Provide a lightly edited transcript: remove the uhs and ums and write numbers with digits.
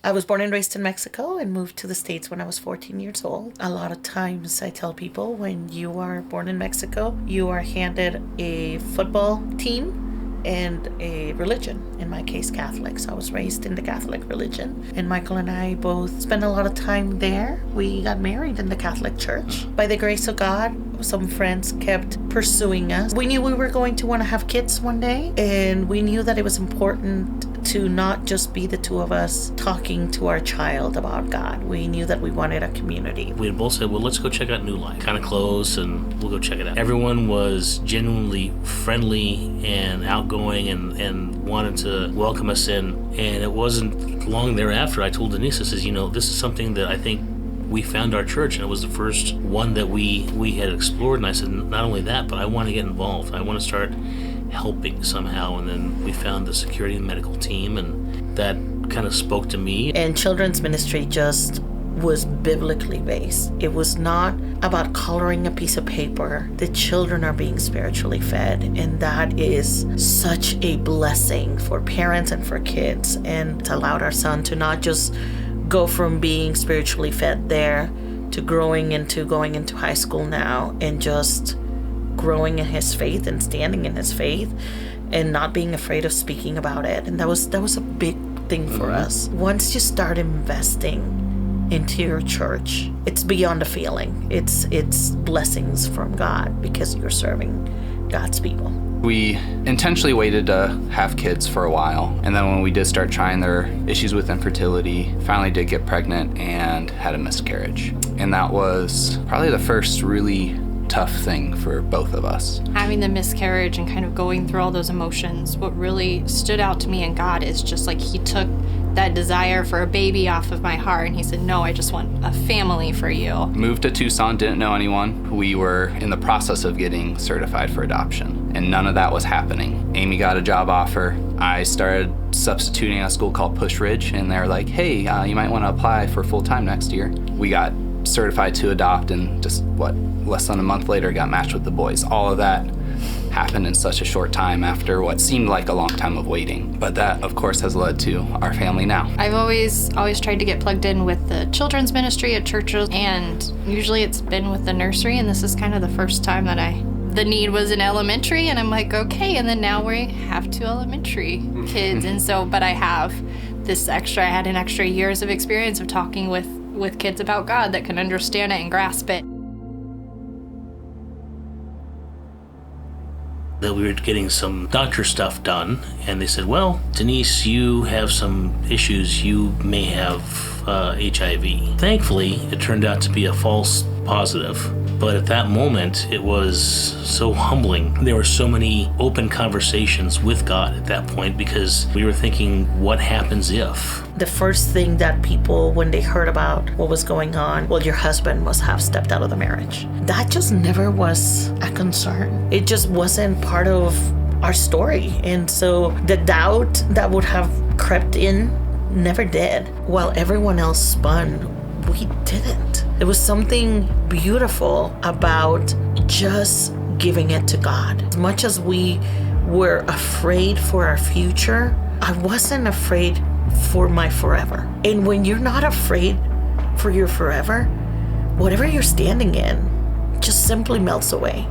I was born and raised in Mexico and moved to the States when I was 14 years old. A lot of times I tell people when you are born in Mexico, you are handed a football team and a religion, in my case Catholic. So I was raised in the Catholic religion, and Michael and I both spent a lot of time there. We got married in the Catholic Church. By the grace of God, some friends kept pursuing us. We knew we were going to want to have kids one day, and we knew that it was important to not just be the two of us talking to our child about God. We knew that we wanted a community. We had both said, well, let's go check out New Life. Kind of close, and we'll go check it out. Everyone was genuinely friendly and outgoing and wanted to welcome us in. And it wasn't long thereafter I told Denise, I says, this is something that I think we found our church, and it was the first one that we had explored. And I said, not only that, but I want to get involved. I want to start helping somehow. And then we found the security and medical team, and that kind of spoke to me. And children's ministry just was biblically based. It was not about coloring a piece of paper. The children are being spiritually fed, and that is such a blessing for parents and for kids. And it's allowed our son to not just go from being spiritually fed there to going into high school now and just growing in his faith and standing in his faith and not being afraid of speaking about it. And that was a big thing for us. Once you start investing into your church, it's beyond a feeling. It's blessings from God because you're serving God's people. We intentionally waited to have kids for a while, and then when we did start trying, there were issues with infertility. Finally did get pregnant and had a miscarriage. And that was probably the first really tough thing for both of us. Having the miscarriage and kind of going through all those emotions, what really stood out to me in God is just like he took that desire for a baby off of my heart and he said, no, I just want a family for you. Moved to Tucson, didn't know anyone. We were in the process of getting certified for adoption, and none of that was happening. Amy got a job offer. I started substituting at a school called Push Ridge, and they're like, hey, you might want to apply for full-time next year. We got certified to adopt, and just less than a month later got matched with the boys. All of that happened in such a short time after what seemed like a long time of waiting. But that, of course, has led to our family now. I've always tried to get plugged in with the children's ministry at churches, and usually it's been with the nursery, and this is kind of the first time that the need was in elementary, and I'm like, okay, and then now we have 2 elementary kids, and so, but I had an extra years of experience of talking with kids about God that can understand it and grasp it. That we were getting some doctor stuff done, and they said, well, Denise, you have some issues. You may have HIV. Thankfully, it turned out to be a false positive. But at that moment, it was so humbling. There were so many open conversations with God at that point because we were thinking, what happens if? The first thing that people, when they heard about what was going on, well, your husband must have stepped out of the marriage. That just never was a concern. It just wasn't part of our story. And so the doubt that would have crept in never did. While everyone else spun, we didn't. There was something beautiful about just giving it to God. As much as we were afraid for our future, I wasn't afraid for my forever. And when you're not afraid for your forever, whatever you're standing in just simply melts away.